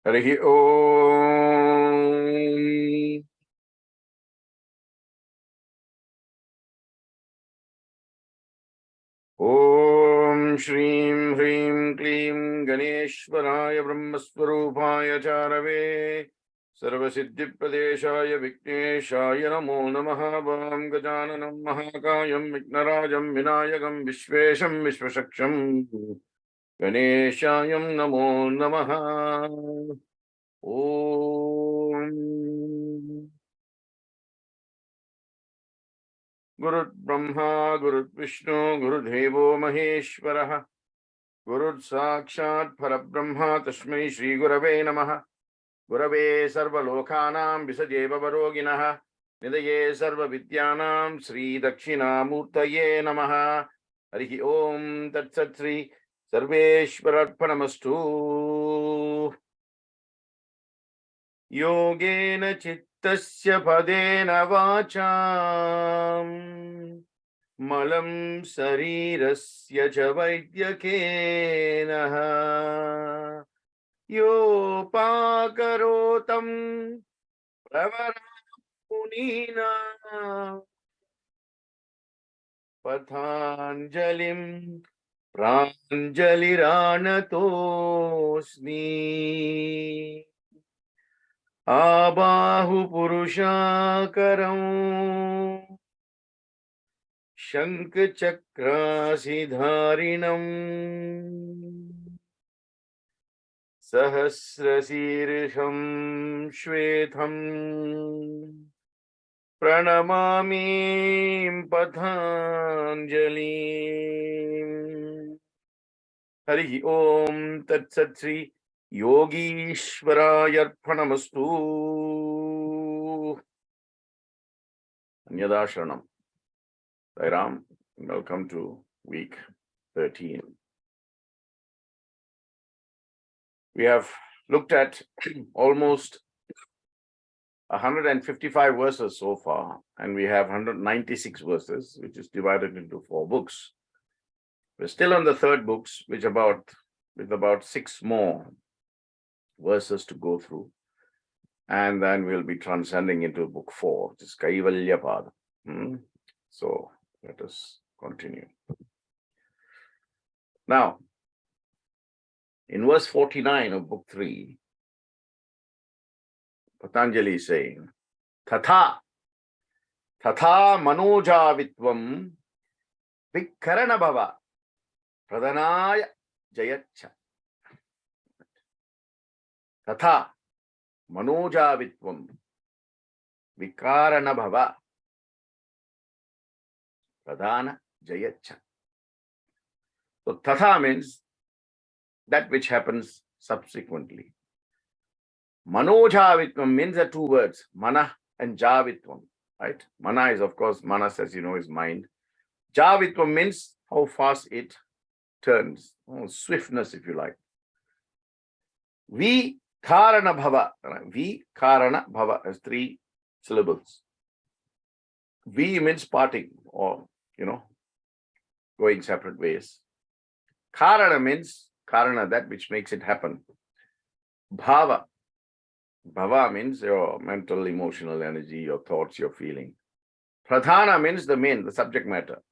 Harihi Om. Om Shrim Hrim Klim Ganeshwaraya Brahmaswarupaya Charave Sarvasiddhipadeshaya Vickneshaya Namo Namaha Vam Gajananam Mahakayam Vignarajam Vinayagam Vishvesham Vishvashaksham Ganeshayam Namo Namaha. Om Guru Brahma Guru Vishnu Guru Devo Maheshwaraha Guru Sakshat Parabrahma Tasmai Shri Gurave Namaha Gurave Sarva Lokanam Visajeva Varoginaha Nidaye Sarva Vidyanam Sri Dakshina Murtaye Namaha. Harihi Om Tat Sat Sri Sarveshwararpanamastu. Yogena Chittasya Padena Vacham Malam Sarirasya Cha Vaidyakenaha Yopakarotam Pravaramunina Pathanjalim Pranjaliranatosmi Abahu Purushakaram Shankchakrasidharinam Sahasrasirsham Shvetam Pranamami Pathanjalim. Harihi Om Tat Sat Sri Yogishwarayarpanamastu. Anyada Sharanam. Sai Ram, welcome to week 13. We have looked at almost 155 verses so far, and we have 196 verses, which is divided into 4 books. We're still on the third books, with about 6 more verses to go through. And then we'll be transcending into book 4, which is Kaivalya Pada. So let us continue. Now, in verse 49 of book 3, Patanjali is saying, Tatha manojavitvam vikkarana bhava pradhanaya jayacha. Tatha manojavitvam vikarana bhava pradhana jayacha. So tatha means that which happens subsequently. Manojavitvam means the 2 words, mana and javitvam, right? Mana is, of course, manas, as you know, is mind. Javitvam means how fast it turns, swiftness, if you like. Vikarana bhava. Vikarana bhava has 3 syllables. Vi means parting, or, going separate ways. Karana means karana, that which makes it happen. Bhava. Bhava means your mental, emotional energy, your thoughts, your feeling. Pradhana means the main, the subject matter.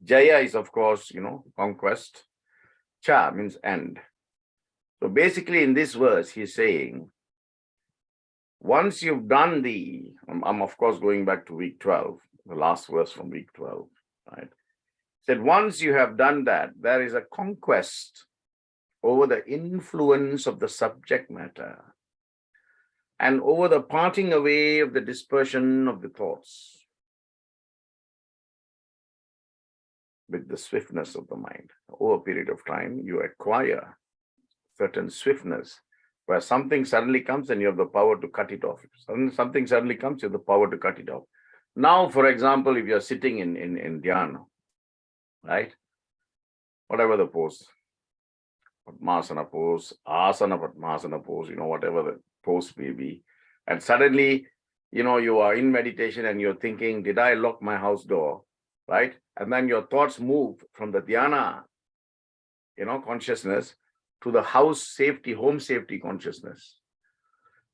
Jaya is, of course, conquest. Cha means end. So basically in this verse, he's saying, once you've done I'm of course going back to week 12, the last verse from week 12, right? He said, once you have done that, there is a conquest over the influence of the subject matter and over the parting away of the dispersion of the thoughts with the swiftness of the mind. Over a period of time, you acquire certain swiftness where something suddenly comes and you have the power to cut it off. Something suddenly comes, you have the power to cut it off. Now, for example, if you're sitting in dhyana, right? Whatever the pose, Padmasana pose, Asana Padmasana pose, whatever the pose may be. And suddenly, you are in meditation and you're thinking, did I lock my house door, right? And then your thoughts move from the dhyana, consciousness to the house safety, home safety consciousness.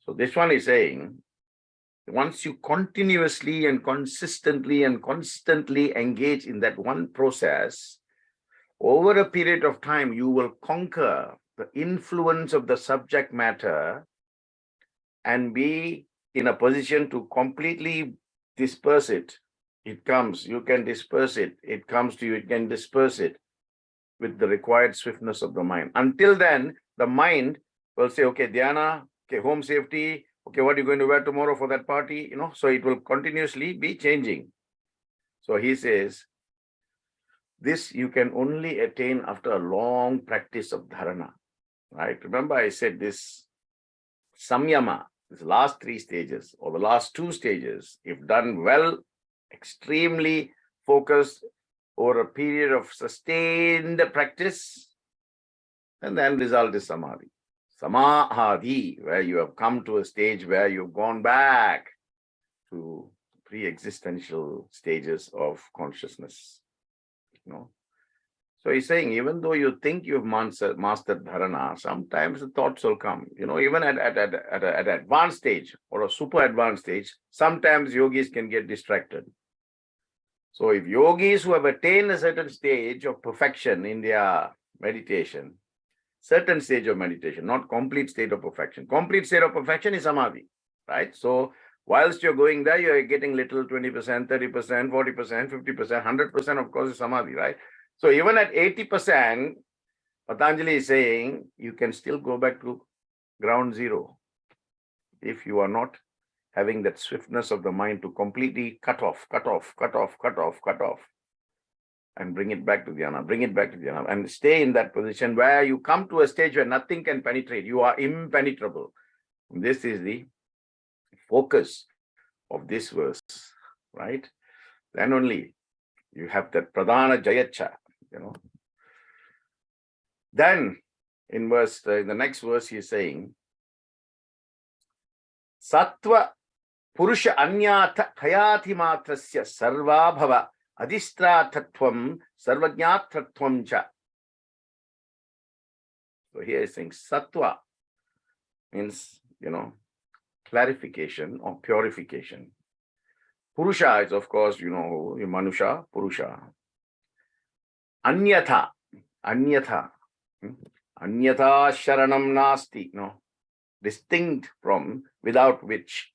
So this one is saying, once you continuously and consistently and constantly engage in that one process, over a period of time, you will conquer the influence of the subject matter and be in a position to completely disperse it. It comes, you can disperse it. It comes to you, it can disperse it with the required swiftness of the mind. Until then, the mind will say, okay, dhyana, okay, home safety, okay, what are you going to wear tomorrow for that party? So it will continuously be changing. So he says, this you can only attain after a long practice of dharana, right? Remember I said this samyama, these last 3 stages or the last 2 stages, if done well, extremely focused over a period of sustained practice, and then result is samadhi. Samahadi, where you have come to a stage where you've gone back to pre-existential stages of consciousness. So he's saying, even though you think you've mastered dharana, sometimes the thoughts will come. Even at an advanced stage or a super advanced stage, sometimes yogis can get distracted. So if yogis who have attained a certain stage of perfection in their meditation, certain stage of meditation, not complete state of perfection. Complete state of perfection is samadhi, right? So whilst you're going there, you're getting little 20%, 30%, 40%, 50%, 100%, of course, is samadhi, right? So even at 80%, Patanjali is saying you can still go back to ground zero if you are not having that swiftness of the mind to completely cut off, and bring it back to dhyana, and stay in that position where you come to a stage where nothing can penetrate. You are impenetrable. This is the focus of this verse, right? Then only you have that pradhana jayacha, Then in the next verse, he is saying, Sattva Purusha Anyatha Hayati Matrasya Sarva Bhava Adhisthrathatvam Sarvajnathatvam Cha. So here is saying Sattva means, clarification or purification. Purusha is, of course, Manusha, Purusha. Anyatha. Anyatha sharanam nasti, distinct from, without which.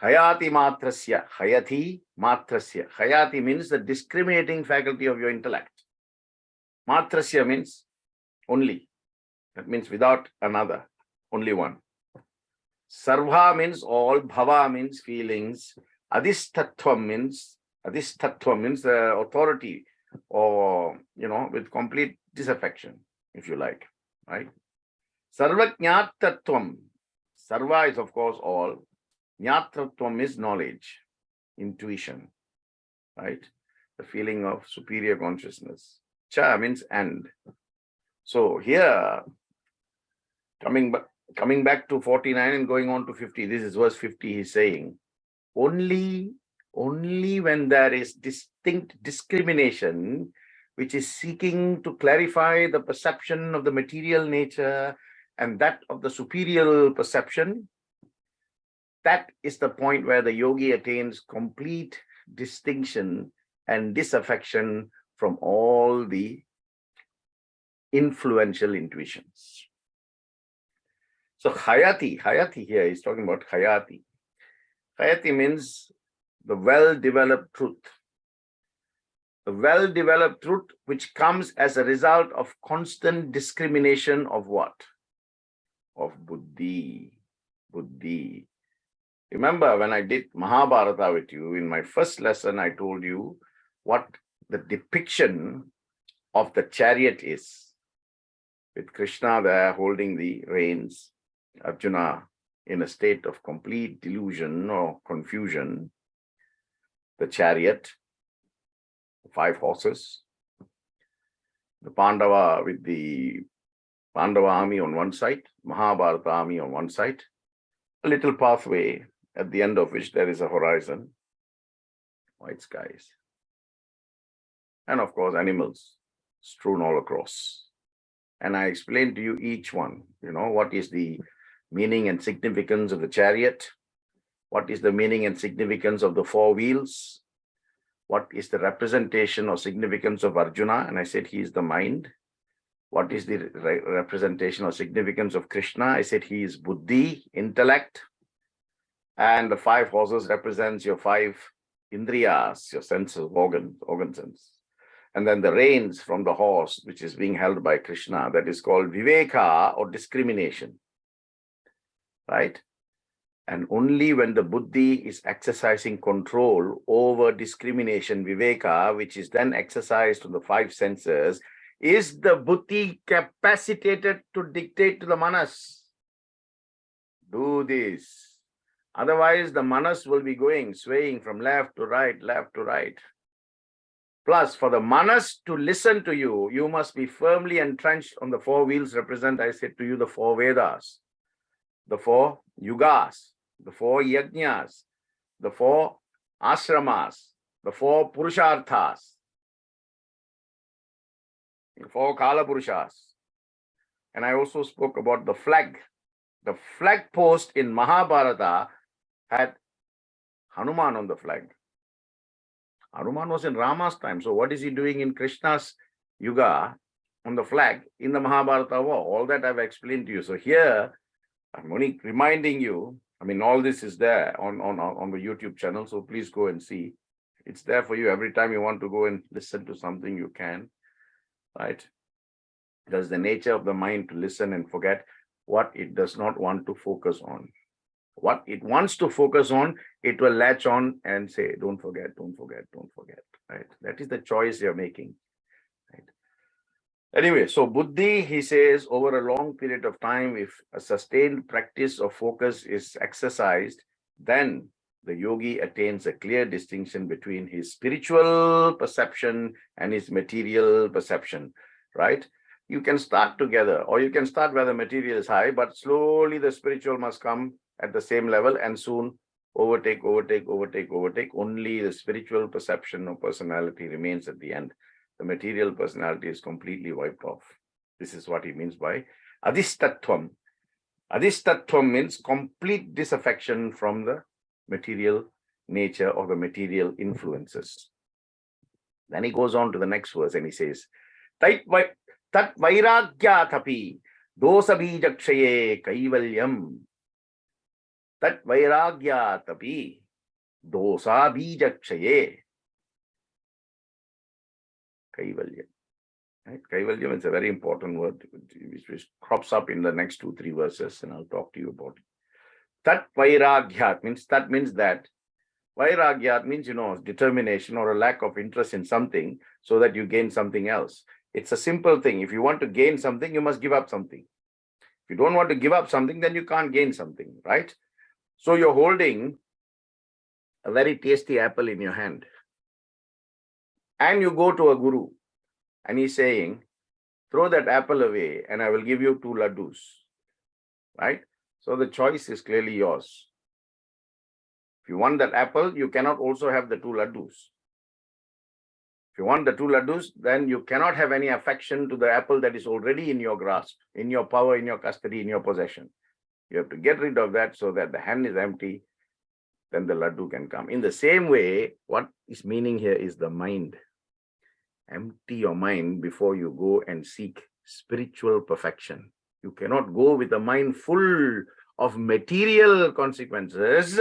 Hayati matrasya, hayati matrasya. Hayati means the discriminating faculty of your intellect. Matrasya means only. That means without another, only one. Sarva means all, bhava means feelings. Adhisthvatvam means the authority, or, with complete disaffection, if you like, right? Sarvajnattatvam. Sarva is, of course, all. Jnatratvam is knowledge, intuition, right? The feeling of superior consciousness. Cha means and. So here, coming back to 49 and going on to 50, this is verse 50, he's saying, only when there is distinct discrimination, which is seeking to clarify the perception of the material nature and that of the superior perception, that is the point where the yogi attains complete distinction and disaffection from all the influential intuitions. So hayati here is talking about hayati. Hayati means the well-developed truth. The well-developed truth which comes as a result of constant discrimination of what? Of buddhi. Buddhi. Remember when I did Mahabharata with you, in my first lesson, I told you what the depiction of the chariot is. With Krishna there holding the reins, Arjuna in a state of complete delusion or confusion, the chariot, 5 horses, the Pandava with the Pandava army on one side, Mahabharata army on one side, a little pathway at the end of which there is a horizon, white skies, and of course animals strewn all across. And I explained to you each one, what is the meaning and significance of the chariot? What is the meaning and significance of the four wheels? What is the representation or significance of Arjuna? And I said he is the mind. What is the representation or significance of Krishna? I said he is buddhi, intellect. And the 5 horses represents your 5 indriyas, your senses, organ sense. And then the reins from the horse, which is being held by Krishna, that is called viveka or discrimination, right? And only when the buddhi is exercising control over discrimination, viveka, which is then exercised on the 5 senses, is the buddhi capacitated to dictate to the manas. Do this. Otherwise, the manas will be going, swaying from left to right, left to right. Plus, for the manas to listen to you, you must be firmly entrenched on the 4 wheels represent, I said to you, the 4 Vedas, the 4 yugas, the 4 yajnas, the 4 ashramas, the 4 purusharthas, the 4 kala purushas. And I also spoke about the flag. The flag post in Mahabharata had Hanuman on the flag. Hanuman was in Rama's time. So what is he doing in Krishna's yuga on the flag in the Mahabharata war? All that I've explained to you. So here, I'm only reminding you, I mean, all this is there on the YouTube channel. So please go and see. It's there for you. Every time you want to go and listen to something, you can, right? There's the nature of the mind to listen and forget what it does not want to focus on. What it wants to focus on, it will latch on and say, don't forget, don't forget, don't forget, right? That is the choice you're making, right? Anyway, so buddhi, he says, over a long period of time, if a sustained practice of focus is exercised, then the yogi attains a clear distinction between his spiritual perception and his material perception, right? You can start together, or you can start where the material is high, but slowly the spiritual must come at the same level and soon overtake. Only the spiritual perception or personality remains at the end. The material personality is completely wiped off. This is what he means by adhistatvam. Adhistatvam means complete disaffection from the material nature or the material influences. Then he goes on to the next verse and he says, Tat vairagyatapi dosa bijakshaye kaivalyam. Tat vairagyatapi dosa bijakshaye kaivalyam. Right? Kaivalyam is a very important word which crops up in the next 2-3 verses, and I'll talk to you about it. Tat vairagyat means that. Vairagyat means, determination or a lack of interest in something so that you gain something else. It's a simple thing. If you want to gain something, you must give up something. If you don't want to give up something, then you can't gain something, right? So you're holding a very tasty apple in your hand. And you go to a guru and he's saying, throw that apple away and I will give you 2 laddus, right? So the choice is clearly yours. If you want that apple, you cannot also have the 2 laddus. If you want the 2 laddus, then you cannot have any affection to the apple that is already in your grasp, in your power, in your custody, in your possession. You have to get rid of that so that the hand is empty, then the laddu can come. In the same way, what is meaning here is the mind. Empty your mind before you go and seek spiritual perfection. You cannot go with a mind full of material consequences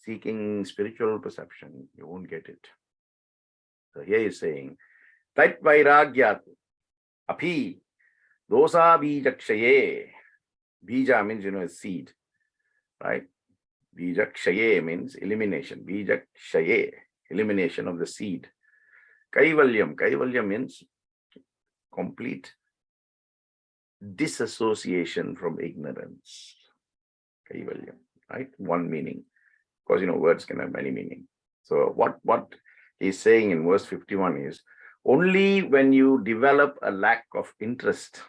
seeking spiritual perception. You won't get it. So here he's saying, Tat vairagyat api dosa bijakshaye. Bija means, seed, right? Bijakshaye means elimination. Bijakshaye, elimination of the seed. Kaivalyam means complete disassociation from ignorance. Kaivalyam, right? One meaning. Because, words can have many meanings. So what he's saying in verse 51 is, only when you develop a lack of interest,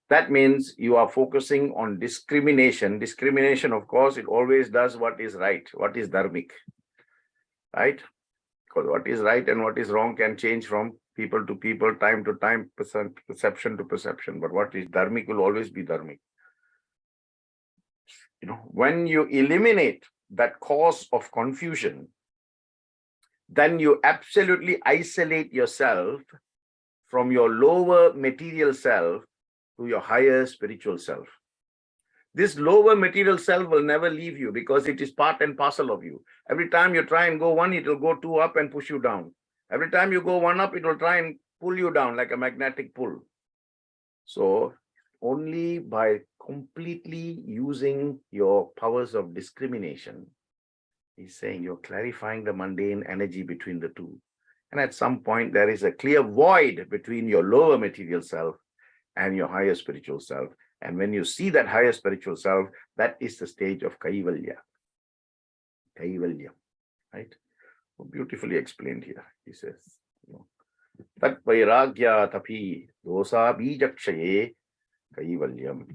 that means you are focusing on discrimination. Discrimination, of course, it always does what is right, what is dharmic, right? Because what is right and what is wrong can change from people to people, time to time, perception to perception. But what is dharmic will always be dharmic. when you eliminate that cause of confusion, then you absolutely isolate yourself from your lower material self to your higher spiritual self. This lower material self will never leave you because it is part and parcel of you. Every time you try and go one, it will go two up and push you down. Every time you go one up, it will try and pull you down like a magnetic pull. So only by completely using your powers of discrimination, he's saying you're clarifying the mundane energy between the two. And at some point, there is a clear void between your lower material self and your higher spiritual self. And when you see that higher spiritual self, that is the stage of Kaivalya. Kaivalya, right? Beautifully explained here. He says, Tat vairagya tapi dosa bijakshaye Kaivalyam.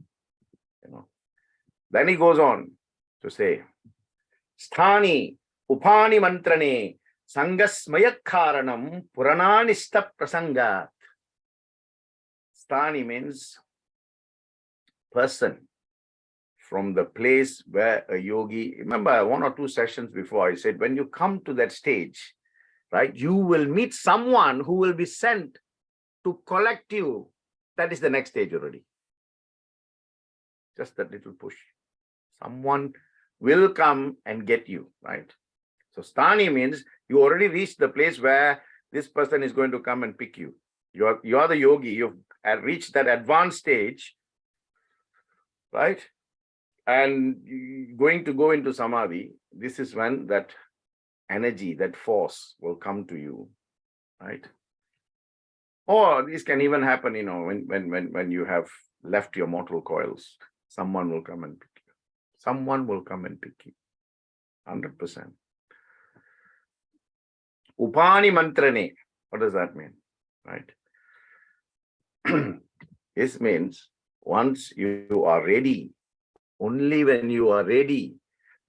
Then he goes on to say, Sthani upani mantrane sangasmayakaranam purananista prasangat. Sthani means person, from the place where a yogi, remember 1 or 2 sessions before I said, when you come to that stage, right, you will meet someone who will be sent to collect you. That is the next stage already. Just that little push. Someone will come and get you, right? So Sthani means you already reached the place where this person is going to come and pick you. You're the yogi. You've reached that advanced stage, right? And going to go into samadhi. This is when that energy, that force will come to you, right? Or this can even happen, when you have left your mortal coils, someone will come and pick you. Someone will come and pick you. 100%. Upani mantrane. What does that mean? Right? This means once you are ready, only when you are ready,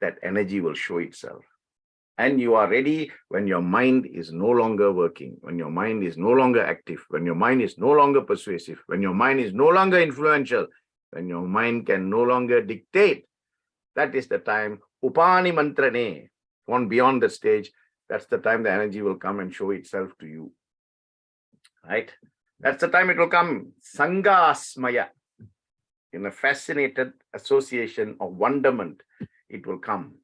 that energy will show itself. And you are ready when your mind is no longer working, when your mind is no longer active, when your mind is no longer persuasive, when your mind is no longer influential, when your mind can no longer dictate. That is the time, upani mantrane, one beyond the stage, that's the time the energy will come and show itself to you. Right? That's the time it will come. Sangasmaya. In a fascinated association of wonderment, it will come.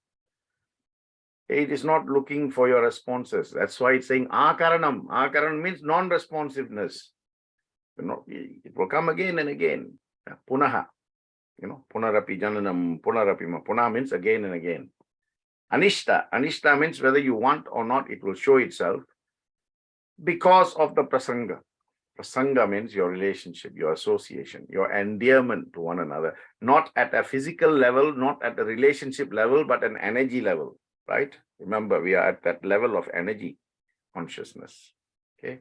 It is not looking for your responses. That's why it's saying akaranam. Akaranam means non-responsiveness. It will come again and again. Punaha. Punarapi jananam, punarapi. Puna means again and again. Anishta. Anishta means whether you want or not, it will show itself because of the prasanga. Prasanga means your relationship, your association, your endearment to one another. Not at a physical level, not at a relationship level, but an energy level. Right? Remember, we are at that level of energy consciousness. Okay.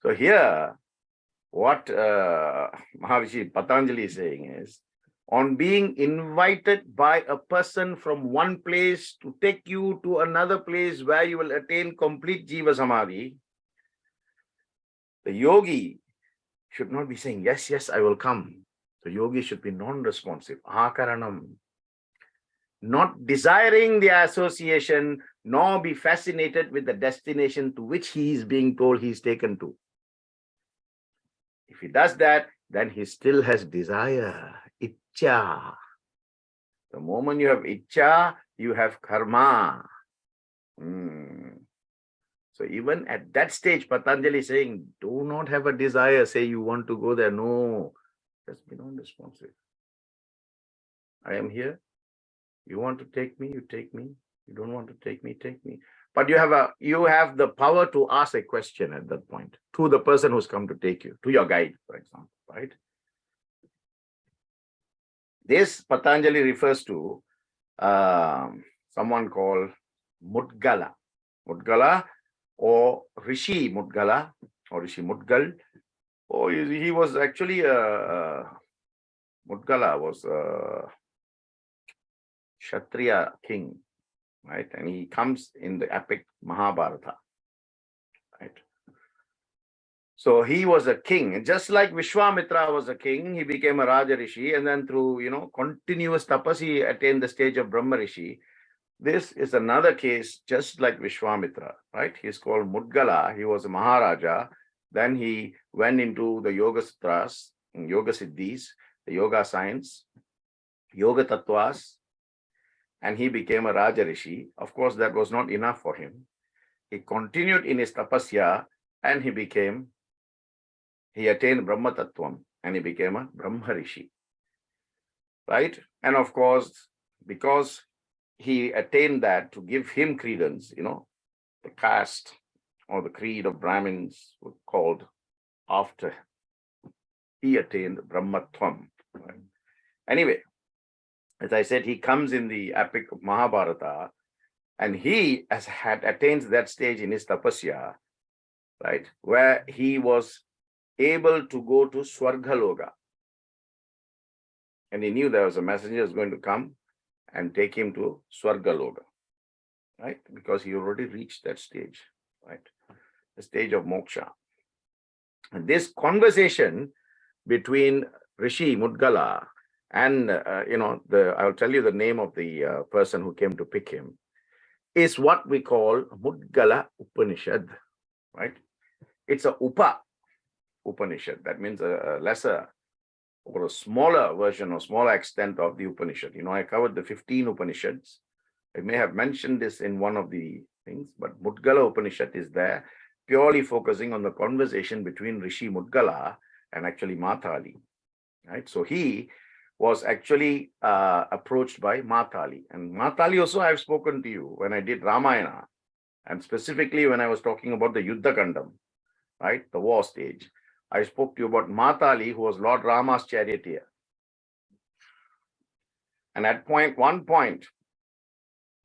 So here, what Maharishi Patanjali is saying is, on being invited by a person from one place to take you to another place where you will attain complete Jiva Samadhi, the yogi should not be saying, yes, yes, I will come. The yogi should be non-responsive. Akaranam. Not desiring the association, nor be fascinated with the destination to which he is being told he is taken to. If he does that, then he still has desire, iccha. The moment you have iccha, you have karma. So even at that stage, Patanjali is saying, do not have a desire, say you want to go there. No, just be non-responsive. I am here. You want to take me, you take me. You don't want to take me, take me. But you have the power to ask a question at that point to the person who's come to take you, to your guide, for example, right? This Patanjali refers to someone called Mudgala. Mudgala or Rishi Mudgala or Rishi Mudgal. Oh, he was actually Mudgala was Kshatriya king, right? And he comes in the epic Mahabharata, right? So he was a king, just like Vishwamitra was a king. He became a Raja Rishi, and then through continuous tapas, he attained the stage of Brahma Rishi. This is another case, just like Vishwamitra, right? He's called Mudgala. He was a Maharaja. Then he went into the Yoga Sutras, Yoga Siddhis, the Yoga science, Yoga Tattvas, and he became a Raja Rishi. Of course, that was not enough for him. He continued in his tapasya, and he attained Brahma Tattvam, and he became a Brahma Rishi, right? And of course, because he attained that, to give him credence, the caste or the creed of Brahmins were called after he attained Brahmatvam. Right? Anyway, as I said, he comes in the epic of Mahabharata, and he had attained that stage in his tapasya, right, where he was able to go to Swargaloka. And he knew there was a messenger who was going to come and take him to Swargaloka, right? Because he already reached that stage, right? The stage of moksha. And this conversation between Rishi Mudgala and, I'll tell you the name of the person who came to pick him, is what we call Mudgala Upanishad, right? It's a Upanishad. That means a lesser or a smaller version or smaller extent of the Upanishad. I covered the 15 Upanishads. I may have mentioned this in one of the things, but Mudgala Upanishad is there, purely focusing on the conversation between Rishi Mudgala and actually Matali, right? So he was actually approached by Matali. And Matali also I've spoken to you when I did Ramayana, and specifically when I was talking about the Yuddha Kandam, right? The war stage. I spoke to you about Matali, who was Lord Rama's charioteer. And at one point,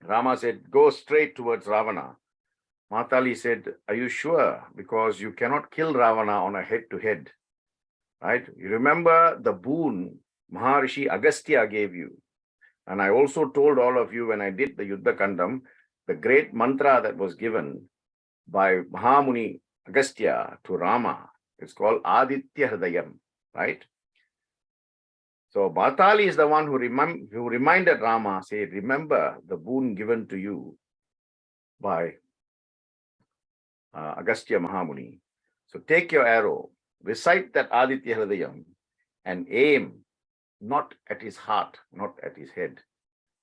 Rama said, go straight towards Ravana. Matali said, are you sure? Because you cannot kill Ravana on a head-to-head, right? You remember the boon Maharishi Agastya gave you. And I also told all of you when I did the Yuddha Kandam, the great mantra that was given by Mahamuni Agastya to Rama. It's called Aditya Hridayam, right? So Matali is the one who reminded Rama, say, remember the boon given to you by Agastya Mahamuni. So take your arrow, recite that Aditya Hridayam, and aim not at his heart, not at his head,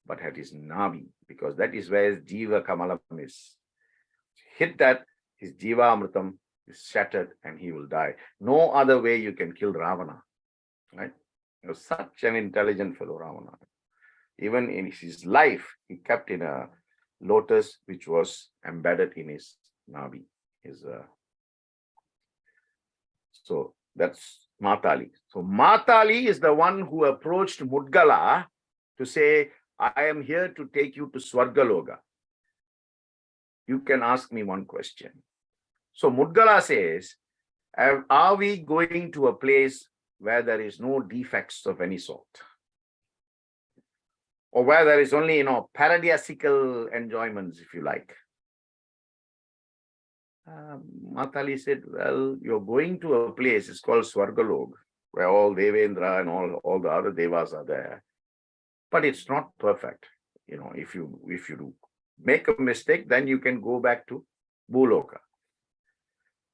but at his navi, because that is where his Jiva Kamalam is. Hit that, his Jiva Amritam is shattered and he will die. No other way you can kill Ravana, right? He was such an intelligent fellow, Ravana. Even in his life, he kept in a lotus which was embedded in his navi. So that's Matali. So Matali is the one who approached Mudgala to say, I am here to take you to Swargaloka. You can ask me one question. So Mudgala says, are we going to a place where there is no defects of any sort? Or where there is only, paradisiacal enjoyments, if you like? Matali said, well, you're going to a place, it's called Swargalok, where all Devendra and all the other devas are there. But it's not perfect. If you make a mistake, then you can go back to Bhuloka.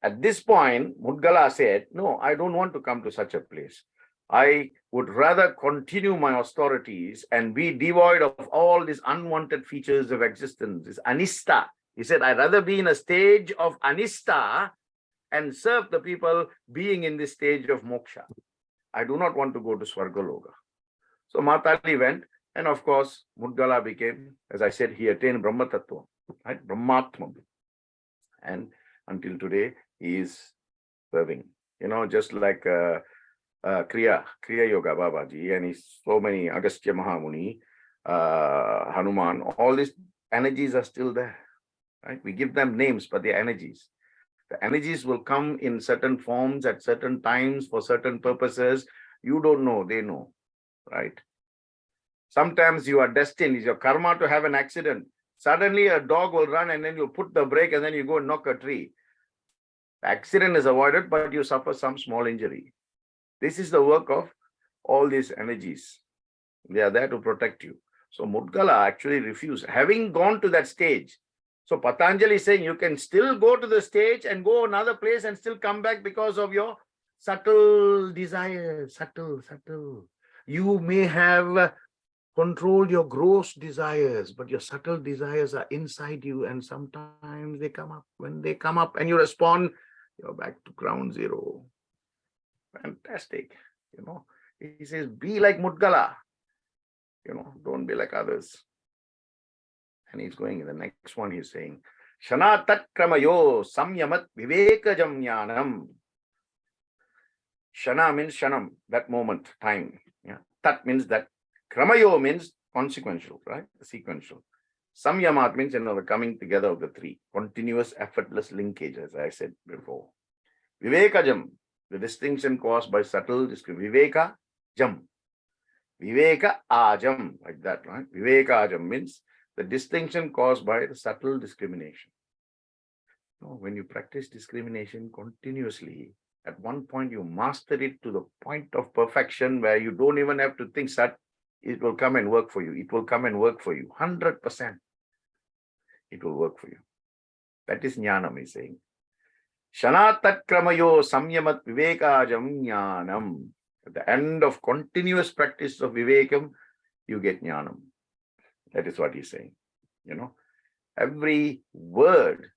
At this point, Mudgala said, no, I don't want to come to such a place. I would rather continue my austerities and be devoid of all these unwanted features of existence, this anista. He said, I'd rather be in a stage of anista and serve the people being in this stage of moksha. I do not want to go to Swargaloka. So Matali went, and of course, Mudgala became, as I said, he attained Brahma Tattva, right? Brahmatma. And until today, he is serving, just like Kriya Yoga Babaji, and so many Agastya Mahamuni, Hanuman, all these energies are still there, right? We give them names, but they're energies. The energies will come in certain forms at certain times for certain purposes. You don't know, they know, right? Sometimes you are destined, it's your karma to have an accident. Suddenly a dog will run and then you put the brake and then you go and knock a tree. The accident is avoided, but you suffer some small injury. This is the work of all these energies. They are there to protect you. So Mudgala actually refused, having gone to that stage. So Patanjali is saying you can still go to the stage and go another place and still come back because of your subtle desires. Subtle. You may have controlled your gross desires, but your subtle desires are inside you, and sometimes they come up. When they come up and you respond, you're back to ground zero. Fantastic. He says, be like Mudgala. Don't be like others. And he's going in the next one, he's saying, Shana tat kramayo samyamat vivekajam jnanam. Shana means shanam, that moment, time. Yeah. Tat means that. Kramayo means consequential, right? Sequential. Samyamat means, the coming together of the three. Continuous, effortless linkage, as I said before. Vivekajam, the distinction caused by subtle discrimination. Viveka jam. Viveka ajam, like that, right? Viveka ajam means the distinction caused by the subtle discrimination. When you practice discrimination continuously, at one point you master it to the point of perfection where you don't even have to think that it will come and work for you. It will come and work for you. 100%. It will work for you. That is jnanam, he's saying. Shanatat kramayo samyamat vivekajam jnanam. At the end of continuous practice of vivekam, you get jnanam. That is what he's saying. Every word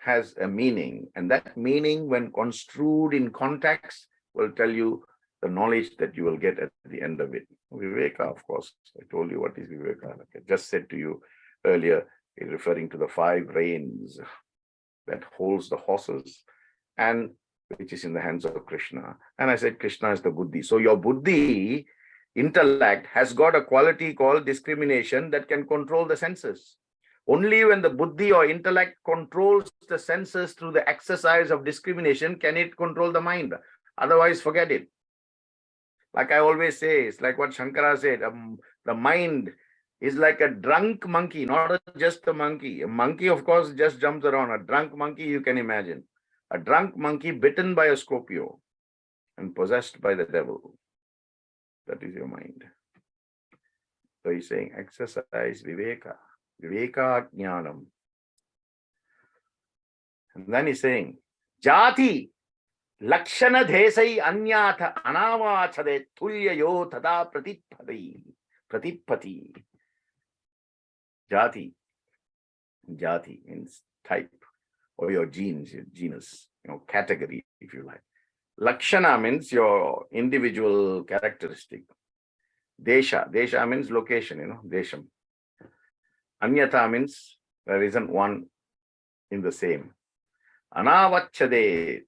has a meaning, and that meaning, when construed in context, will tell you the knowledge that you will get at the end of it. Viveka, of course, I told you what is Viveka. Like I just said to you earlier, referring to the 5 reins that holds the horses, and which is in the hands of Krishna. And I said Krishna is the buddhi. So your buddhi, intellect, has got a quality called discrimination that can control the senses. Only when the buddhi or intellect controls the senses through the exercise of discrimination can it control the mind. Otherwise, forget it. Like I always say, it's like what Shankara said, the mind is like a drunk monkey, not just a monkey. A monkey, of course, just jumps around. A drunk monkey, you can imagine. A drunk monkey bitten by a Scorpio and possessed by the devil. That is your mind. So he's saying, exercise viveka, viveka jnanam. And then he's saying, jati lakshana dhesai anyatha anavachade tulyayo tada pratipati. Jati means type, or your genes, your genus, category, if you like. Lakshana means your individual characteristic. Desha means location, desham. Anyatha means there isn't one in the same. Anavachade,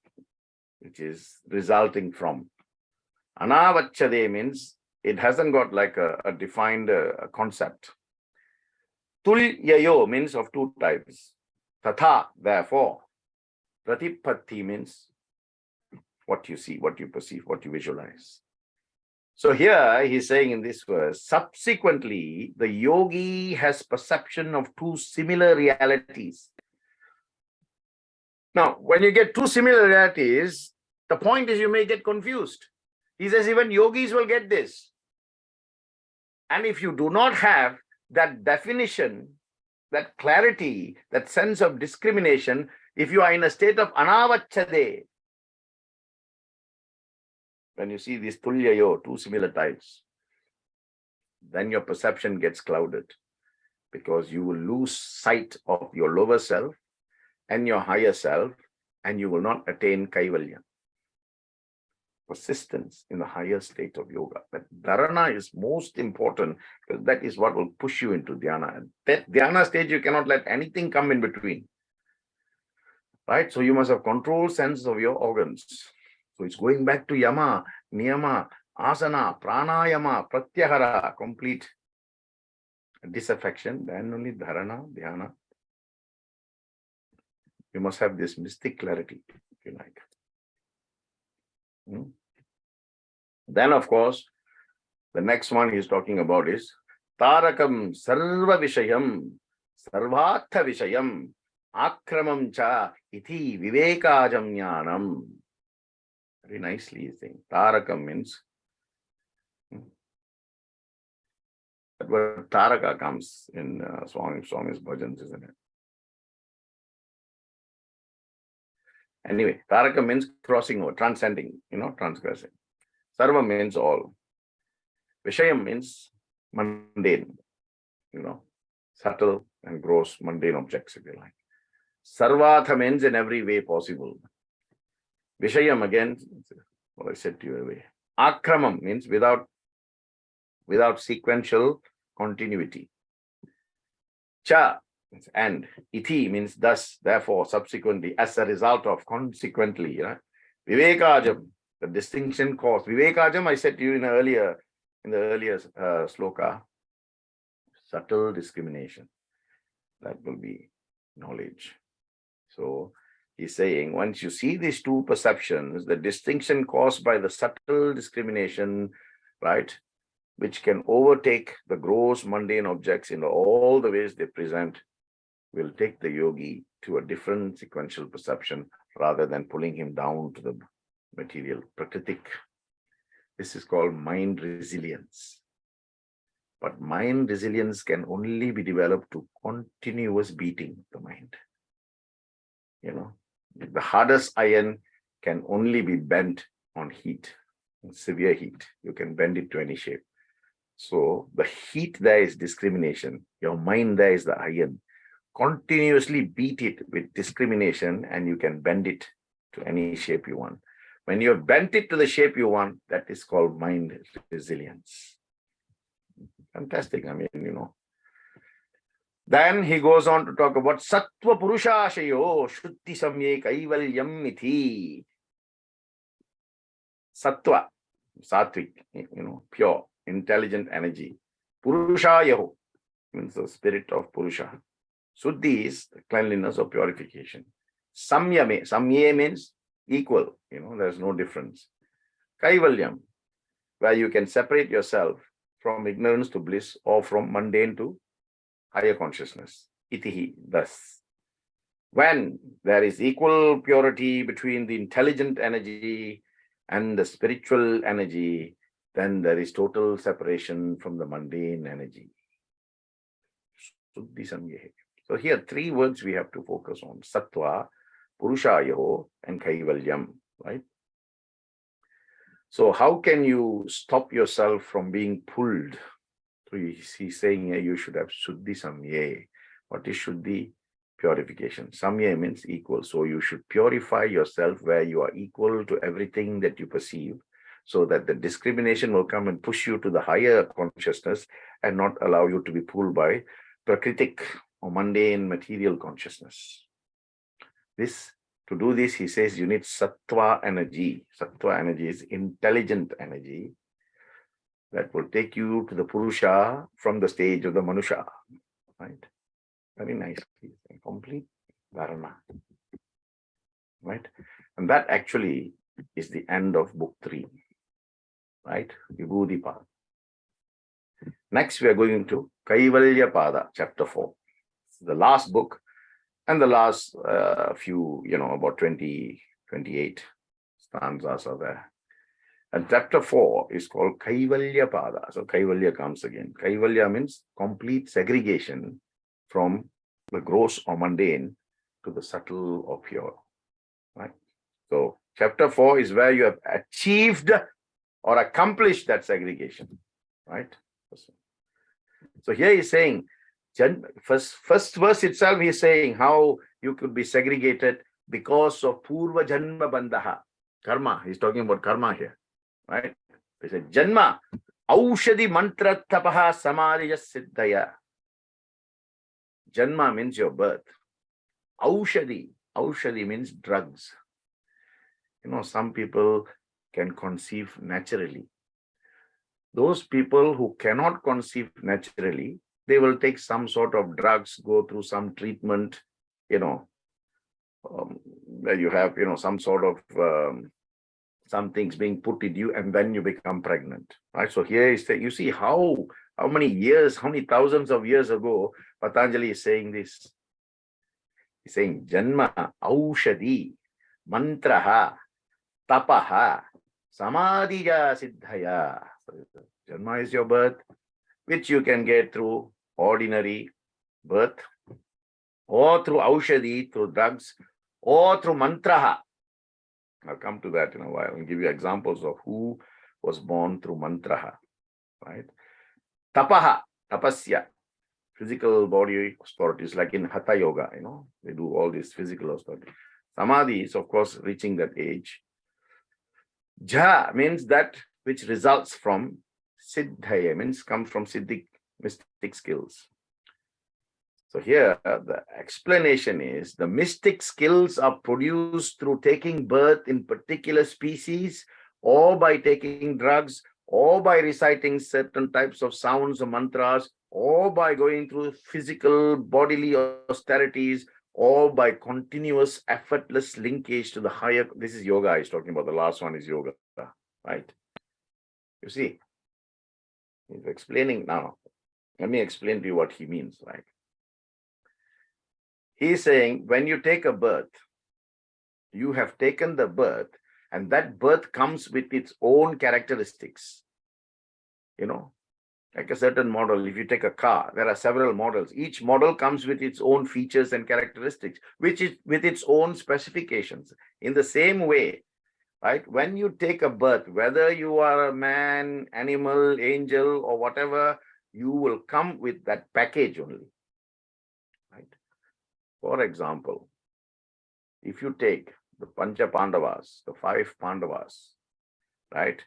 which is resulting from. Anavachade means it hasn't got like a defined concept. Tulyayo means of 2 types. Tatha, therefore. Pratipatti means what you see, what you perceive, what you visualize. So here he's saying in this verse, subsequently, the yogi has perception of 2 similar realities. Now, when you get 2 similar realities, the point is you may get confused. He says even yogis will get this. And if you do not have that definition, that clarity, that sense of discrimination, if you are in a state of anavachade, when you see these tulyayo, 2 similar types, then your perception gets clouded because you will lose sight of your lower self and your higher self, and you will not attain kaivalya. Persistence in the higher state of yoga. That dharana is most important because that is what will push you into dhyana. And that dhyana stage, you cannot let anything come in between. Right? So you must have control sense of your organs. So it's going back to yama, niyama, asana, pranayama, pratyahara, complete disaffection, then only dharana, dhyana. You must have this mystic clarity, if you like. Then, of course, the next one he's talking about is Tarakam Sarva Vishayam, Sarvatha Vishayam, Akramam cha iti vivekajam jnanam. Very nicely he's saying. Tarakam means that word Taraka comes in Swami's bhajans, isn't it? Anyway, Taraka means crossing over, transcending, transgressing. Sarva means all. Vishayam means mundane, subtle and gross mundane objects, if you like. Sarvatha means in every way possible. Vishayam, again, what I said to you earlier. Akramam means without sequential continuity. Cha and iti means thus, therefore, subsequently, as a result of, consequently. Vivekajam, the distinction caused. Vivekajam, I said to you in the earlier sloka, subtle discrimination. That will be knowledge. So he's saying, once you see these two perceptions, the distinction caused by the subtle discrimination, right, which can overtake the gross mundane objects in all the ways they present, will take the yogi to a different sequential perception rather than pulling him down to the material prakritik. This is called mind resilience. But mind resilience can only be developed to continuous beating of the mind. The hardest iron can only be bent on heat, severe heat. You can bend it to any shape. So the heat there is discrimination. Your mind there is the iron. Continuously beat it with discrimination and you can bend it to any shape you want. When you have bent it to the shape you want, that is called mind resilience. Fantastic. Then he goes on to talk about Sattva Purushashayo Shuddhi Samye Kaivalyam Iti. Sattva, Sattvic, pure, intelligent energy. Purushayaho means the spirit of Purusha. Suddhi is cleanliness or purification. Samye means equal, there's no difference. Kaivalyam, where you can separate yourself from ignorance to bliss or from mundane to higher consciousness. Itihi, thus. When there is equal purity between the intelligent energy and the spiritual energy, then there is total separation from the mundane energy. Suddhi Samyehe. So here, three words we have to focus on. Sattva, Purushayaho, and Kaivalyam, right? So how can you stop yourself from being pulled? So he's saying here you should have Suddhi Samye. What is Shuddhi? Purification. Samye means equal. So you should purify yourself where you are equal to everything that you perceive, so that the discrimination will come and push you to the higher consciousness and not allow you to be pulled by prakritik or mundane material consciousness. To do this, he says you need sattva energy. Sattva energy is intelligent energy that will take you to the Purusha from the stage of the Manusha. Right? Very nicely. Complete Varana. Right? And that actually is the end of book 3. Right? Vibhudipada. Next, we are going to Kaivalya Pada, chapter 4. The last book and the last few, about 28 stanzas are there. And chapter 4 is called Kaivalya Pada. So Kaivalya comes again. Kaivalya means complete segregation from the gross or mundane to the subtle or pure. Right? So chapter 4 is where you have achieved or accomplished that segregation. Right? So here he's saying, first verse itself, he's saying how you could be segregated because of Purva Janma Bandhaha. Karma. He's talking about karma here. Right? He said, Janma, Aushadi Mantra Tapaha Samadhya Siddhaya. Janma means your birth. Aushadi. Aushadi means drugs. Some people can conceive naturally. Those people who cannot conceive naturally, they will take some sort of drugs, go through some treatment, where you have, some sort of some things being put in you, and then you become pregnant. Right? So here is you see how many years, how many thousands of years ago, Patanjali is saying this. He's saying Janma, Aushadi, Mantraha, Tapaha, Samadhija Siddhaya. So, Janma is your birth, which you can get through ordinary birth, or through Aushadi, through drugs, or through Mantraha. I'll come to that in a while and give you examples of who was born through Mantraha. Right? Tapaha, Tapasya, physical body austerities, like in Hatha Yoga, they do all these physical austerities. Samadhi is, of course, reaching that age. Ja means that which results from Siddhaya, means comes from Siddhic, mystic skills. So here, the explanation is the mystic skills are produced through taking birth in particular species, or by taking drugs, or by reciting certain types of sounds or mantras, or by going through physical bodily austerities, or by continuous effortless linkage to the higher. This is yoga he's talking about. The last one is yoga, right? You see, he's explaining now. Let me explain to you what he means, right? He's saying when you take a birth, you have taken the birth, and that birth comes with its own characteristics. Like a certain model, if you take a car, there are several models. Each model comes with its own features and characteristics, which is with its own specifications. In the same way, right, when you take a birth, whether you are a man, animal, angel, or whatever, you will come with that package only. Right? For example, if you take the Pancha Pandavas, the 5 Pandavas, right,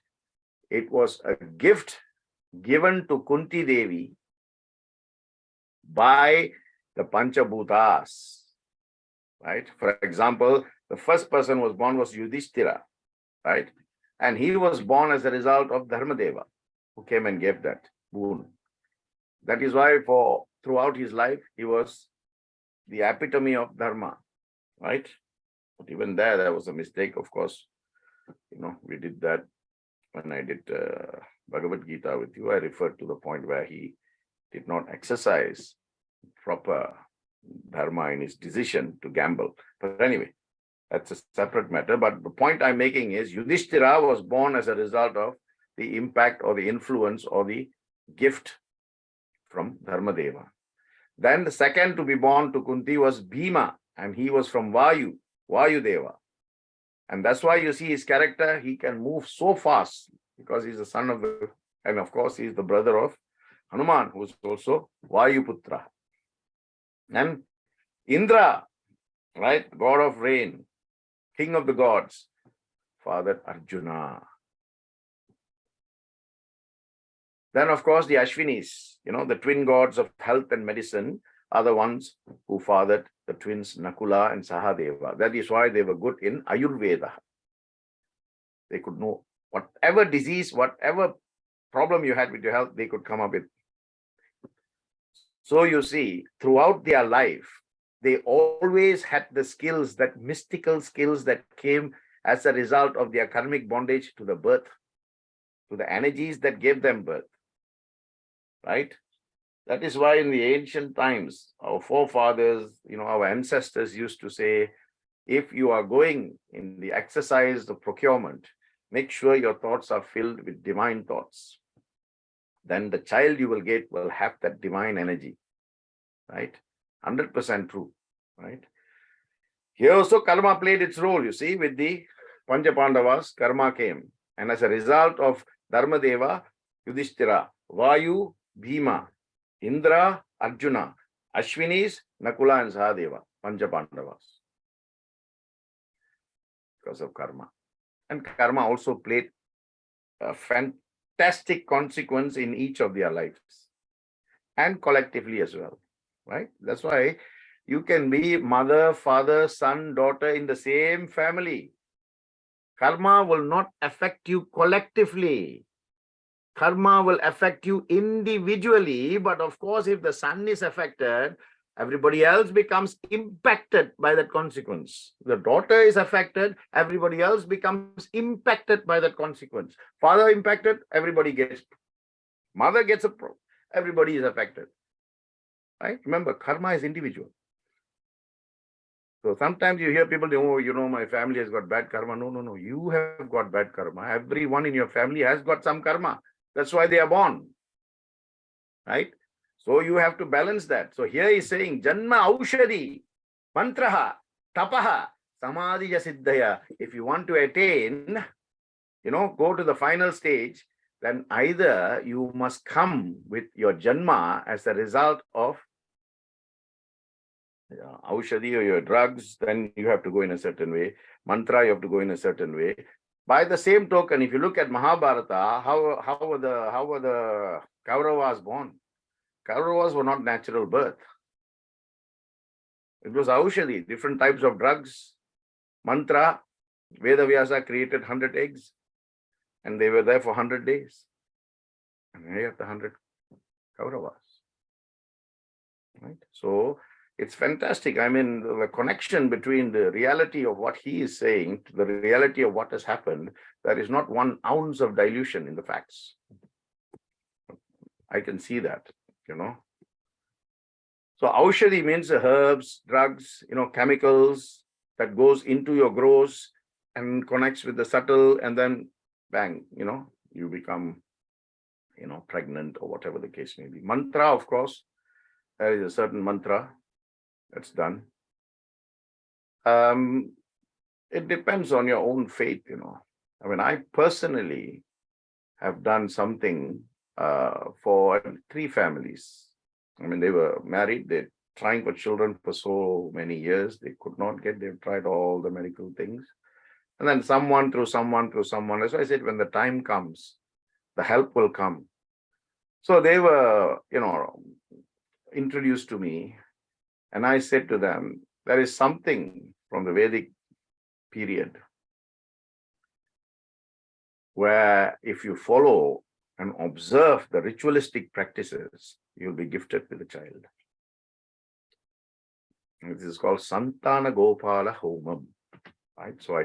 it was a gift given to Kunti Devi by the Panchabhutas, right? For example, the first person was born was Yudhishthira, right? And he was born as a result of Dharmadeva, who came and gave that boon. That is why throughout his life, he was the epitome of Dharma, right? But even there was a mistake, of course. We did that when I did Bhagavad Gita with you. I referred to the point where he did not exercise proper Dharma in his decision to gamble. But anyway, that's a separate matter. But the point I'm making is Yudhishthira was born as a result of the impact or the influence or the gift from Dharmadeva. Then the second to be born to Kunti was Bhima, and he was from Vayudeva. And that's why you see his character, he can move so fast because he's the son of and of course he's the brother of Hanuman, who is also Vayuputra. And Indra, right, god of rain, king of the gods, Father Arjuna. Then, of course, the Ashwinis, the twin gods of health and medicine, are the ones who fathered the twins Nakula and Sahadeva. That is why they were good in Ayurveda. They could know whatever disease, whatever problem you had with your health, they could come up with. So you see, throughout their life, they always had the skills, that mystical skills that came as a result of their karmic bondage to the birth, to the energies that gave them birth. Right? That is why in the ancient times, our forefathers, our ancestors used to say, if you are going in the exercise of procurement, make sure your thoughts are filled with divine thoughts. Then the child you will get will have that divine energy. Right? 100% true. Right? Here also karma played its role, you see, with the Pancha Pandavas, karma came. And as a result of Dharmadeva, Yudhishthira, Vayu, Bhima, Indra, Arjuna, Ashwinis, Nakula and Sahadeva, Pancha Pandavas. Because of karma. And karma also played a fantastic consequence in each of their lives. And collectively as well. Right? That's why you can be mother, father, son, daughter in the same family. Karma will not affect you collectively. Karma will affect you individually, but of course, if the son is affected, everybody else becomes impacted by that consequence. The daughter is affected, everybody else becomes impacted by that consequence. Father impacted, everybody gets. Mother gets everybody is affected. Right? Remember, karma is individual. So sometimes you hear people, oh, my family has got bad karma. No, no, no. You have got bad karma. Everyone in your family has got some karma. That's why they are born. Right? So you have to balance that. So here he's saying, Janma Aushadi, Mantraha, Tapaha, Samadhija Siddhaya. If you want to attain, go to the final stage, then either you must come with your Janma as a result of Aushadi or your drugs, then you have to go in a certain way. Mantra, you have to go in a certain way. By the same token, if you look at Mahabharata, how were the Kauravas born? Kauravas were not natural birth. It was Aushadi, different types of drugs, mantra. Veda Vyasa created 100 eggs, and they were there for 100 days. And they have the 100 Kauravas. Right? So it's fantastic. I mean, the connection between the reality of what he is saying to the reality of what has happened, there is not 1 ounce of dilution in the facts. I can see that, So Aushadi means herbs, drugs, chemicals that goes into your gross and connects with the subtle, and then bang, you become, pregnant or whatever the case may be. Mantra, of course, there is a certain mantra that's done. It depends on your own faith, I mean, I personally have done something for 3 families. I mean, they were married, they're trying for children for so many years, they could not get, they've tried all the medical things. And then someone through someone. That's why I said, when the time comes, the help will come. So they were, introduced to me, and I said to them, there is something from the Vedic period where if you follow and observe the ritualistic practices, you'll be gifted with a child. And this is called Santana Gopala Homam. Right? So I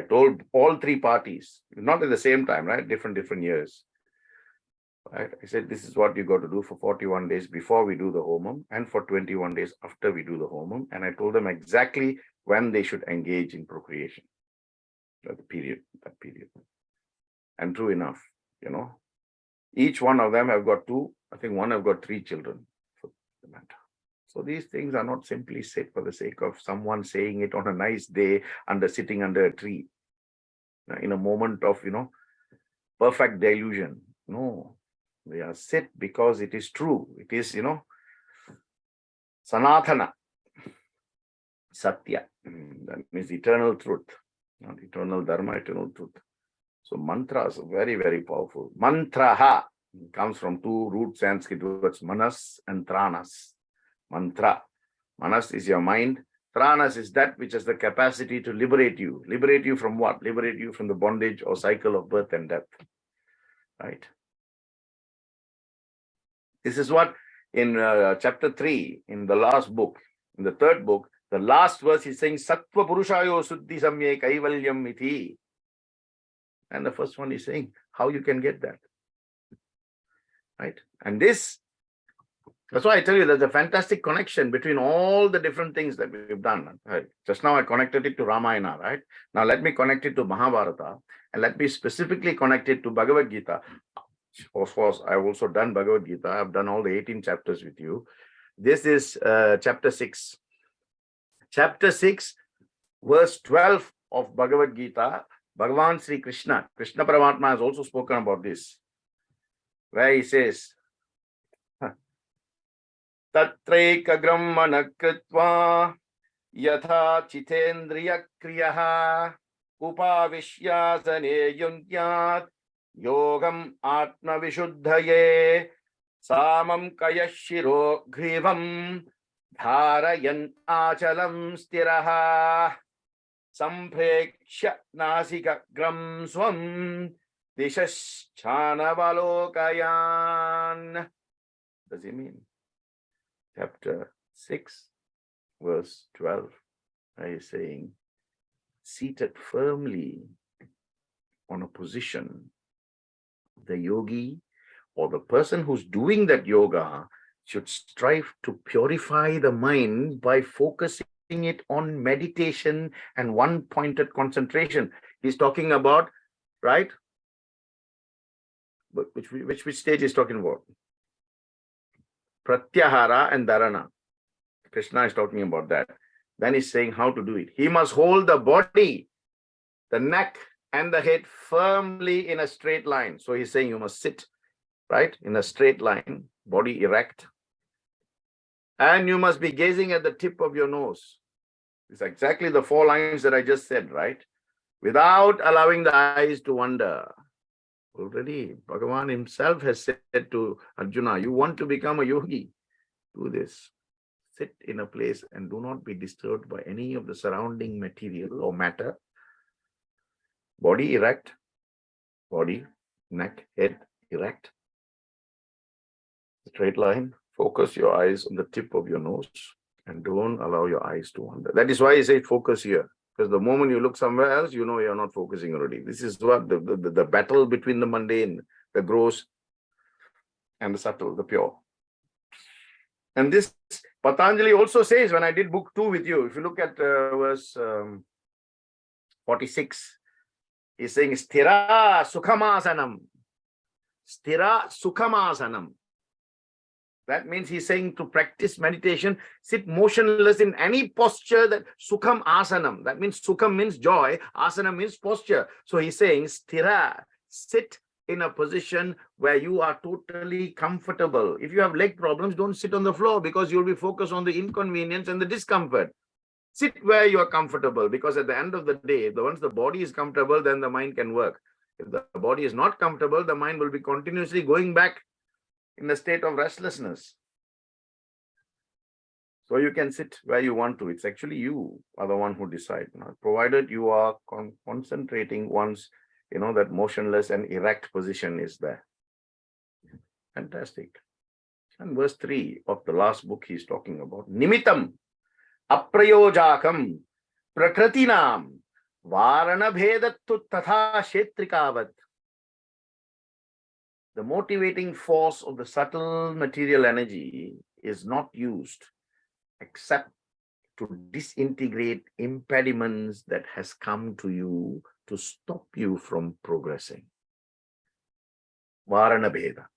told all 3 parties, not at the same time, right? Different years. Right? I said, this is what you got to do for 41 days before we do the homam, and for 21 days after we do the homam. And I told them exactly when they should engage in procreation. That period. And true enough, each one of them have got 2, I think one have got 3 children for the matter. So these things are not simply said for the sake of someone saying it on a nice day sitting under a tree, in a moment of, perfect delusion. No, they are said because it is true. It is, Sanatana, Satya. That means eternal truth, not eternal Dharma, eternal truth. So mantras are very, very powerful. Mantraha comes from 2 root Sanskrit words, manas and tranas. Mantra. Manas is your mind. Tranas is that which has the capacity to liberate you. Liberate you from what? Liberate you from the bondage or cycle of birth and death. Right? This is what in chapter 3, in the last book, in the 3rd book, the last verse is saying, Sattva Purushayo Suddhi Samye Kaivalyam Iti. And the first one is saying how you can get that. Right? And that's why I tell you there's a fantastic connection between all the different things that we've done. Right? Just now I connected it to Ramayana, right? Now let me connect it to Mahabharata, and let me specifically connect it to Bhagavad Gita. Of course, I've also done Bhagavad Gita. I've done all the 18 chapters with you. This is chapter 6. Chapter 6, verse 12 of Bhagavad Gita. Bhagavan Sri Krishna Paramatma has also spoken about this, where he says, Tatraikagram manakritva yatha chitendriya kriyaha upavishyasane yunyat yogam atma vishuddhaye samam kayashiro grivam dharayan achalam stiraha Sampreksha nasika gram swam dishashchanavalokayan. Does he mean? Chapter 6, verse 12. He is saying, seated firmly on a position, the yogi or the person who's doing that yoga should strive to purify the mind by focusing it on meditation and one pointed concentration. He's talking about, right? But which stage he's talking about? Pratyahara and Dharana. Krishna is talking about that. Then he's saying how to do it. He must hold the body, the neck, and the head firmly in a straight line. So he's saying you must sit, right, in a straight line, body erect. And you must be gazing at the tip of your nose. It's exactly the 4 lines that I just said, right? Without allowing the eyes to wander. Already, Bhagavan himself has said to Arjuna, you want to become a yogi? Do this. Sit in a place and do not be disturbed by any of the surrounding material or matter. Body erect. Body, neck, head erect. Straight line. Focus your eyes on the tip of your nose and don't allow your eyes to wander. That is why he said focus here. Because the moment you look somewhere else, you know you're not focusing already. This is what the battle between the mundane, the gross, and the subtle, the pure. And this Patanjali also says, when I did book 2 with you, if you look at verse 46, he's saying, Sthira Sukhamasanam. Sthira Sukhamasanam. That means he's saying to practice meditation, sit motionless in any posture that Sukham Asanam. That means Sukham means joy, Asana means posture. So he's saying, Sthira, sit in a position where you are totally comfortable. If you have leg problems, don't sit on the floor because you'll be focused on the inconvenience and the discomfort. Sit where you are comfortable, because at the end of the day, once the body is comfortable, then the mind can work. If the body is not comfortable, the mind will be continuously going back in a state of restlessness. So you can sit where you want to. It's actually you are the one who decide. Provided you are concentrating once, that motionless and erect position is there. Fantastic. And verse 3 of the last book he's talking about. Nimitam aprayojakam prakritinam varana bhedattu tatha kshetrikavat. The motivating force of the subtle material energy is not used except to disintegrate impediments that has come to you to stop you from progressing. Varana Bheda.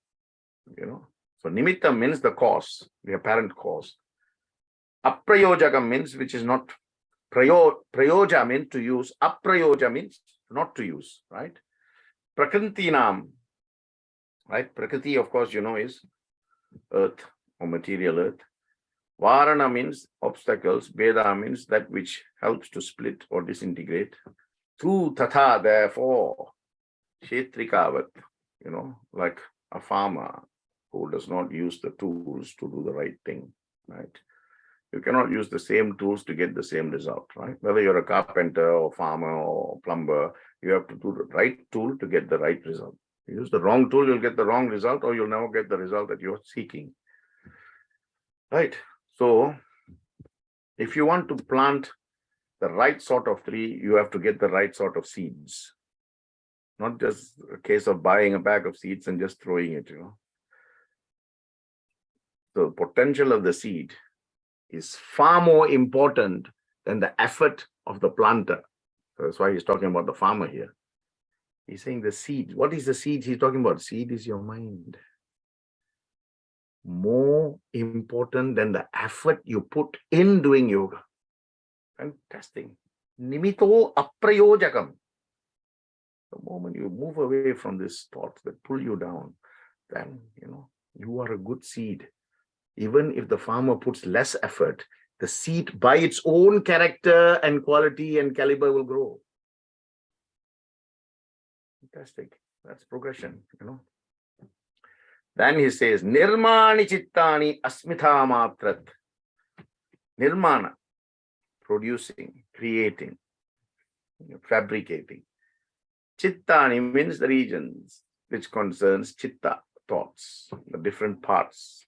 So Nimitta means the cause, the apparent cause. Aprayojaka means which is not. Prayoja means to use. Aprayoja means not to use, right? Prakritinam. Right? Prakriti, of course, is earth or material earth. Varana means obstacles. Veda means that which helps to split or disintegrate. Tu tatha, therefore, kshetrikavat, like a farmer who does not use the tools to do the right thing, right? You cannot use the same tools to get the same result, right? Whether you're a carpenter or farmer or plumber, you have to do the right tool to get the right result. You use the wrong tool, you'll get the wrong result, or you'll never get the result that you're seeking. Right? So, if you want to plant the right sort of tree, you have to get the right sort of seeds. Not just a case of buying a bag of seeds and just throwing it, The potential of the seed is far more important than the effort of the planter. So that's why he's talking about the farmer here. He's saying the seed. What is the seed he's talking about? Seed is your mind. More important than the effort you put in doing yoga. Fantastic. Nimito aprayojakam. The moment you move away from these thoughts that pull you down, then, you are a good seed. Even if the farmer puts less effort, the seed by its own character and quality and caliber will grow. Fantastic. That's progression, Then he says, Nirmani chittani asmitha matrat. Nirmana, producing, creating, fabricating. Chittani means the regions which concerns chitta, thoughts, the different parts,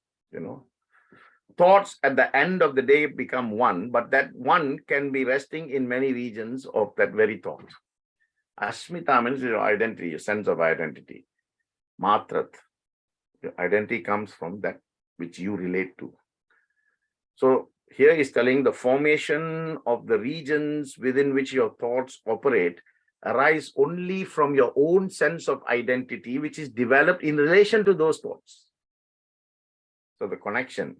Thoughts at the end of the day become one, but that one can be resting in many regions of that very thought. Asmita means your identity, your sense of identity. Matrat, your identity comes from that which you relate to. So here is telling the formation of the regions within which your thoughts operate arise only from your own sense of identity, which is developed in relation to those thoughts. So the connection,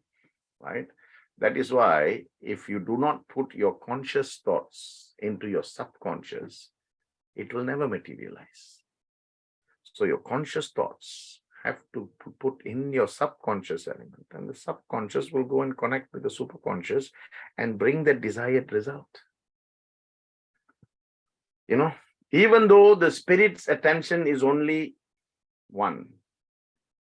right? That is why if you do not put your conscious thoughts into your subconscious, it will never materialize. So your conscious thoughts have to put in your subconscious element, and the subconscious will go and connect with the superconscious and bring the desired result. You know, even though the spirit's attention is only one,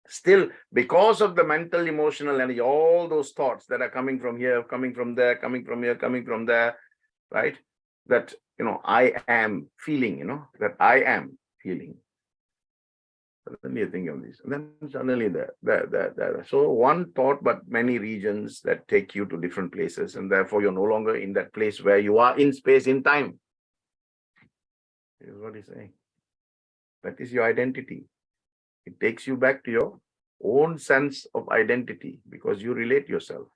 still, because of the mental, emotional energy, all those thoughts that are coming from here, coming from there, coming from here, coming from there, right? That, I am feeling, that I am feeling. Suddenly you think of this, and then suddenly there. So one thought, but many regions that take you to different places, and therefore you're no longer in that place where you are in space, in time. This is what he's saying. That is your identity. It takes you back to your own sense of identity because you relate yourself.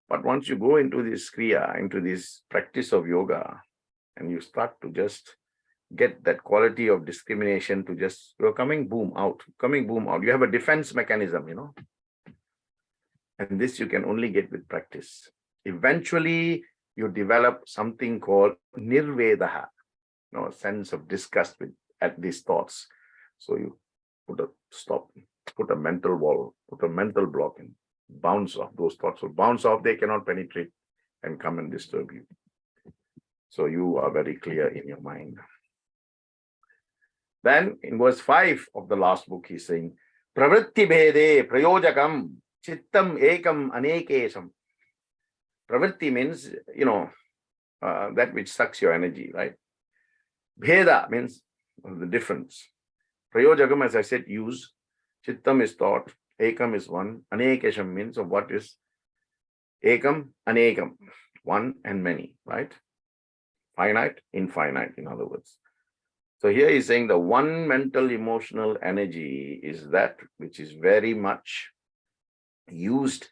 But once you go into this kriya, into this practice of yoga, and you start to just get that quality of discrimination to just, you're coming, boom, out. You have a defense mechanism, And this you can only get with practice. Eventually, you develop something called nirvedaha, a sense of disgust at these thoughts. So you put a stop, put a mental wall, put a mental block and bounce off. Those thoughts will bounce off, they cannot penetrate and come and disturb you. So you are very clear in your mind. Then in verse 5 of the last book, he's saying, Pravritti bhede prayojakam chittam ekam anekesam. Pravritti means, that which sucks your energy, right? Bheda means the difference. Prayojakam, as I said, use. Chittam is thought. Ekam is one. Anekesam means of what is ekam, anekam, one and many, right? Finite, infinite, in other words. So here he's saying the one mental emotional energy is that which is very much used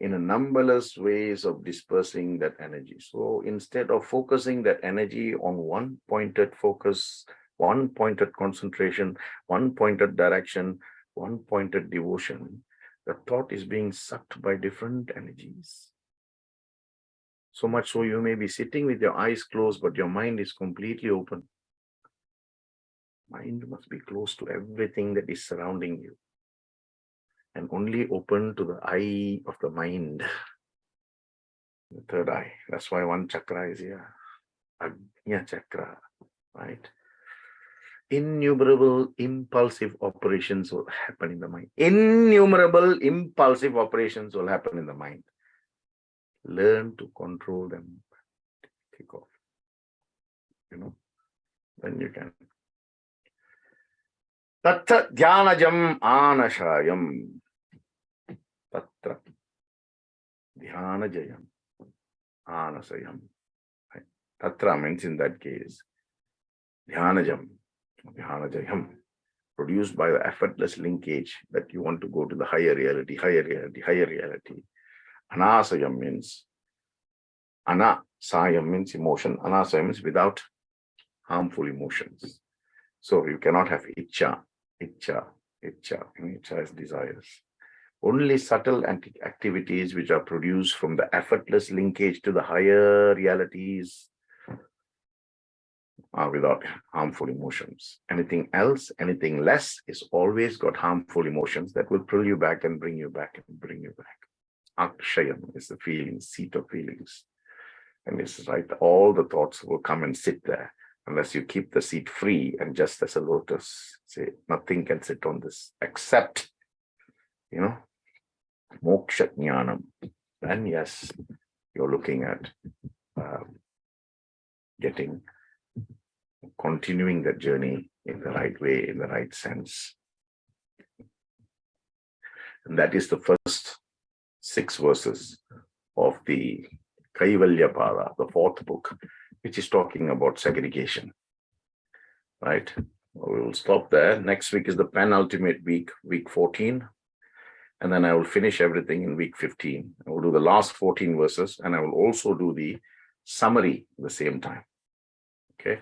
in a numberless ways of dispersing that energy. So instead of focusing that energy on one pointed focus, one pointed concentration, one pointed direction, one pointed devotion, the thought is being sucked by different energies. So much so you may be sitting with your eyes closed, but your mind is completely open. Mind must be close to everything that is surrounding you and only open to the eye of the mind, the third eye. That's why one chakra is here, Ajna chakra, right? Innumerable impulsive operations will happen in the mind. Innumerable impulsive operations will happen in the mind. Learn to control them. Kick off. Then you can. Tatra dhyanajam anashayam. Tatra dhyanajayam anasayam. Tatra means in that case, dhyanajam, produced by the effortless linkage that you want to go to the higher reality. Anasayam means, anasayam means emotion. Anasayam means without harmful emotions. So you cannot have ichcha is desires. Only subtle activities which are produced from the effortless linkage to the higher realities are without harmful emotions. Anything else, anything less is always got harmful emotions that will pull you back and bring you back and bring you back. Akshayam is the feeling, seat of feelings. And it's right, all the thoughts will come and sit there. Unless you keep the seat free and just as a lotus, say, nothing can sit on this except, moksha jnanam. Then yes, you're looking at continuing the journey in the right way, in the right sense. And that is the first 6 verses of the Kaivalya Pada, the 4th book, which is talking about segregation, right? We will stop there. Next week is the penultimate week, week 14. And then I will finish everything in week 15. I will do the last 14 verses, and I will also do the summary at the same time. Okay.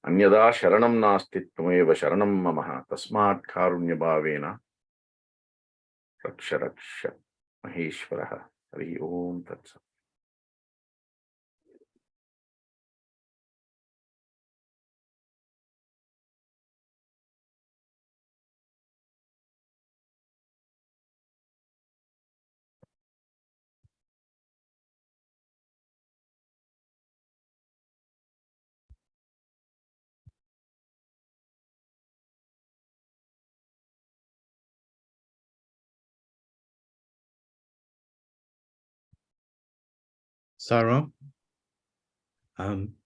Anyada sharanam nasti tvameva sharanam mamaha tasmat karunya bhavena raksha raksha maheshwaraha. Hari Om Tat Sat. Sai Ram,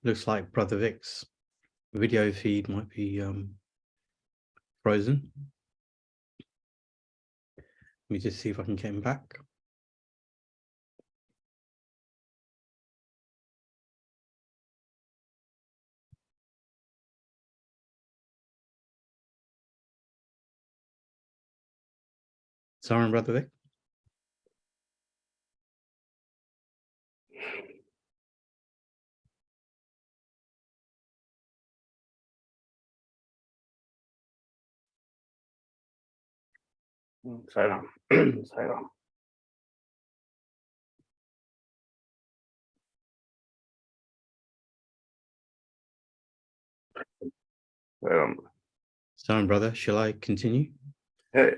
looks like Brother Vic's video feed might be frozen. Let me just see if I can get him back. Sai Ram, Brother Vic. Sai Ram. Sai Ram. Sai Ram. Sai Ram, brother, shall I continue? Hey,